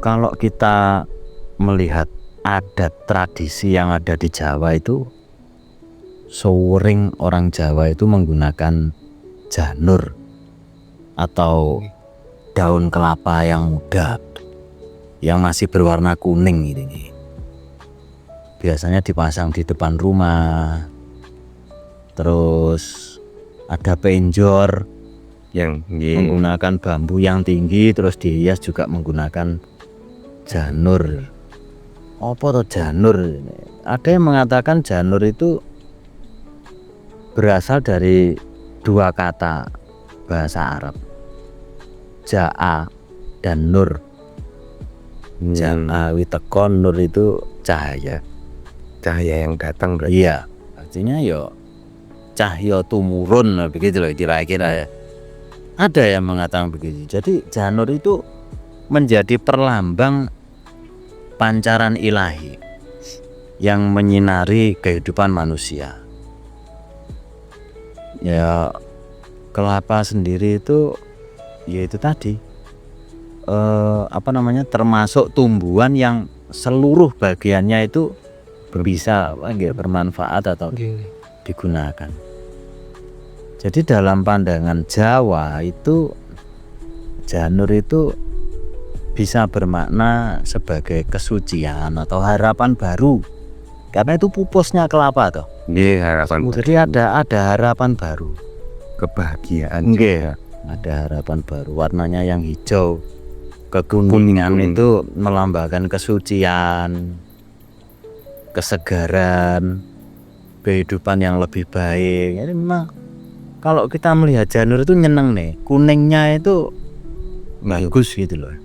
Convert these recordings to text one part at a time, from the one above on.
Kalau kita melihat adat tradisi yang ada di Jawa itu, sering orang Jawa itu menggunakan janur atau daun kelapa yang muda yang masih berwarna kuning ini. Biasanya dipasang di depan rumah. Terus ada penjor yang menggunakan bambu yang tinggi, terus dihias juga menggunakan janur. Apa tuh janur? Ada yang mengatakan janur itu berasal dari dua kata bahasa Arab, ja'a dan nur. Ja'a witekon, nur itu cahaya yang datang berarti. Iya, artinya yo cahya tumurun, begitu loh kira-kira ya. Ada yang mengatakan begitu. Jadi janur itu menjadi perlambang pancaran ilahi yang menyinari kehidupan manusia. Ya, kelapa sendiri itu yaitu tadi termasuk tumbuhan yang seluruh bagiannya itu bisa bermanfaat atau digunakan. Jadi dalam pandangan Jawa itu janur itu bisa bermakna sebagai kesucian atau harapan baru, karena itu pupusnya kelapa toh. Harapan. Jadi ada harapan baru, kebahagiaan. Ada harapan baru. Warnanya yang hijau, kekuningan itu melambangkan kesucian, kesegaran, kehidupan yang lebih baik. Jadi memang kalau kita melihat janur itu nyeneng nih, kuningnya itu bagus gitu loh.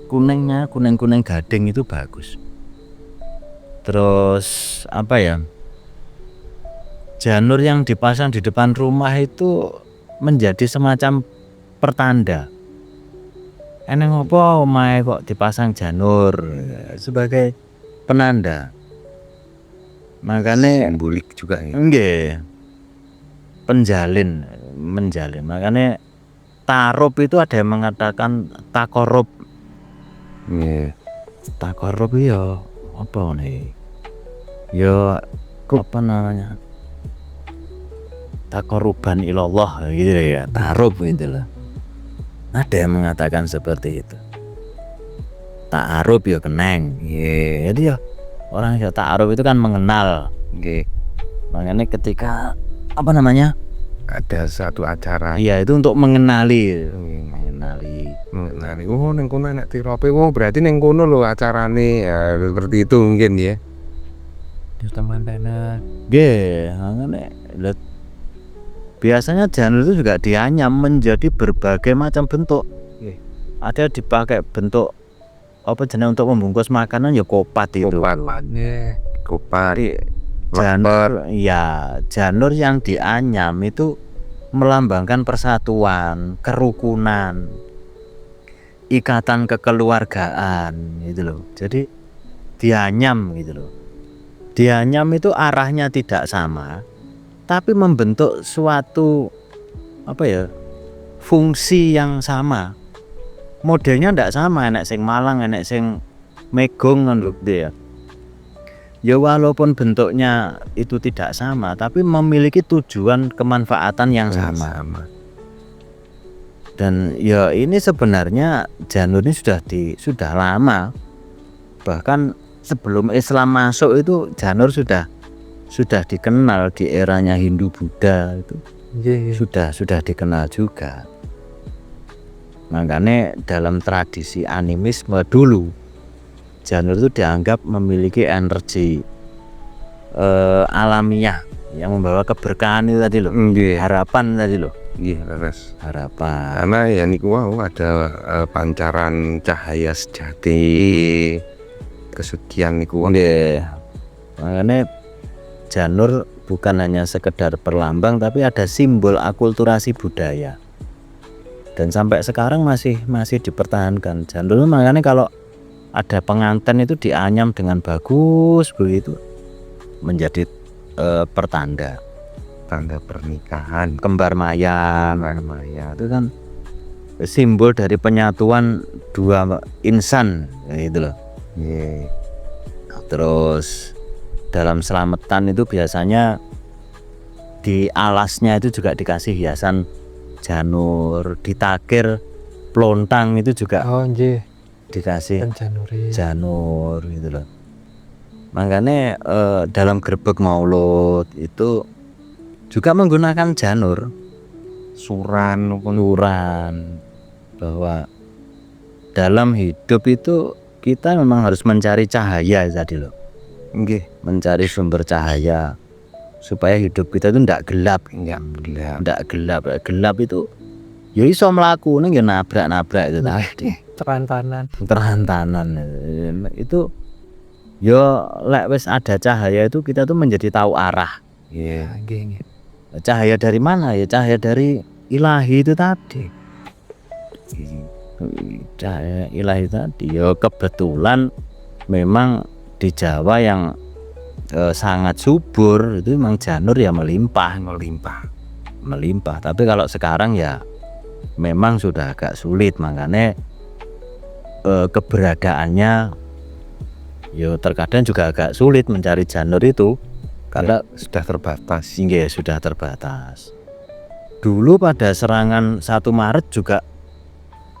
Kuningnya kuning gading itu bagus. Terus apa ya? Janur yang dipasang di depan rumah itu menjadi semacam pertanda. Eneng apa omahe kok dipasang janur, sebagai penanda. Makanya simbolik juga ya. Nggih. Menjalin. Makanya tarub itu ada yang mengatakan takorup. Takorup ya apa nih? Ya apa namanya? Takoruban ilallah gitu ya. Tarub gitu lah. Ada yang mengatakan seperti itu. Ta'aruf ya keneng. Jadi ya orang yang ta'aruf itu kan mengenal. Makanya ketika ada satu acara, iya itu untuk mengenali. Oh neng kono enak tirope, oh berarti neng kono lo acarane, ya seperti itu mungkin ya. Di teman biasanya janur itu juga dianyam menjadi berbagai macam bentuk. Ada dipakai bentuk apa jenis untuk membungkus makanan ya kopat itu. Kopat. Janur, ya janur yang dianyam itu melambangkan persatuan, kerukunan, ikatan kekeluargaan gitu loh. Jadi dianyam gitu loh. Dianyam itu arahnya tidak sama, tapi membentuk suatu fungsi yang sama. Modelnya tidak sama, enek sing malang, enek sing megong kan lho ya. Ya walaupun bentuknya itu tidak sama, tapi memiliki tujuan kemanfaatan yang sama. Dan ya ini sebenarnya janur ini sudah lama. Bahkan sebelum Islam masuk itu janur sudah dikenal di eranya Hindu Buddha itu. Sudah dikenal juga. Makanya dalam tradisi animisme dulu janur itu dianggap memiliki energi alamiah yang membawa keberkahan itu tadi loh. Harapan tadi loh. Harapan. Karena ya niku ada pancaran cahaya sejati, kesucian niku. Makanya janur bukan hanya sekedar perlambang, tapi ada simbol akulturasi budaya. Dan sampai sekarang masih dipertahankan janur. Makanya kalau ada pengantin itu dianyam dengan bagus begitu, menjadi pertanda pernikahan. Kembar mayang itu kan simbol dari penyatuan dua insan gitu loh. Nggih. Terus dalam selamatan itu biasanya di alasnya itu juga dikasih hiasan janur, ditakir plontang itu juga Oh nggih, dikasih ten janure. janur gitu loh. Makanya dalam gerbek maulud itu juga menggunakan janur, Suran maupun nuran, bahwa dalam hidup itu kita memang harus mencari cahaya tadi loh, nggih, mencari sumber cahaya supaya hidup kita itu ndak gelap. ndak Ndak gelap itu ya iso mlaku ning ya nabrak-nabrak itu tadi. Terantanan. Terantanan itu ya lek wis ada cahaya itu kita tuh menjadi tahu arah. nggih. Nah, nggih. Cahaya dari mana ya? Cahaya dari ilahi itu tadi. Cahaya ilahi tadi ya kebetulan memang di Jawa yang sangat subur itu memang janur ya melimpah. Tapi kalau sekarang ya memang sudah agak sulit, makanya keberadaannya ya terkadang juga agak sulit mencari janur itu karena Sudah terbatas. hingga sudah terbatas. Dulu pada serangan 1 Maret juga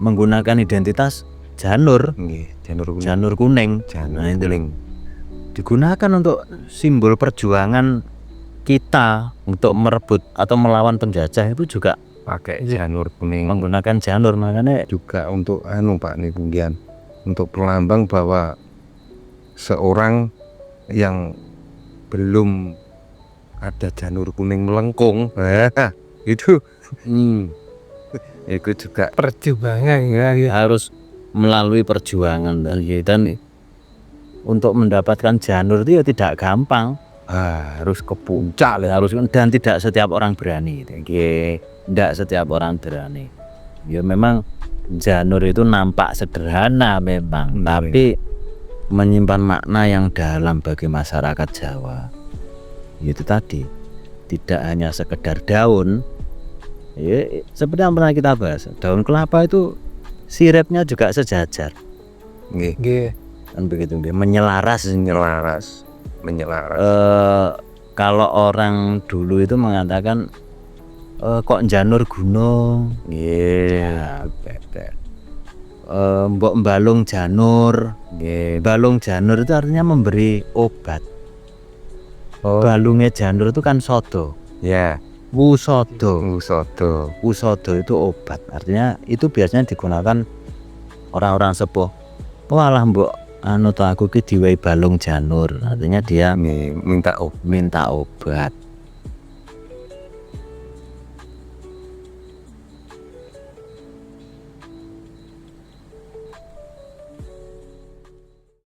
menggunakan identitas janur, Nggih, janur kuning. janur kuning. Janur Nah, itu kuning. digunakan untuk simbol perjuangan kita untuk merebut atau melawan penjajah itu juga Pakai janur kuning. menggunakan janur, makanya Juga untuk Pak nih kemudian untuk pelambang bahwa seorang yang belum ada janur kuning melengkung, itu itu juga Perjuangan ya. harus melalui perjuangan dan untuk mendapatkan janur itu ya tidak gampang, harus ke puncak, harus, dan tidak setiap orang berani. Tidak setiap orang berani. Ya memang janur itu nampak sederhana memang, tapi menyimpan makna yang dalam bagi masyarakat Jawa. Itu tadi tidak hanya sekedar daun. Ya, seperti yang pernah kita bahas, daun kelapa itu siripnya juga sejajar, nggih, Nggih. kan begitu, menyelaras. menyelaras. Kalau orang dulu itu mengatakan kok janur gunung, mbok balung janur. Balung janur itu artinya memberi obat. Balungnya janur itu kan sodo, Ya, wusodo. soto. Wusodo itu obat, artinya itu biasanya digunakan orang-orang sepuh. Walah mbok anu to aku ki diwehi balung janur, artinya dia Nih, minta minta obat.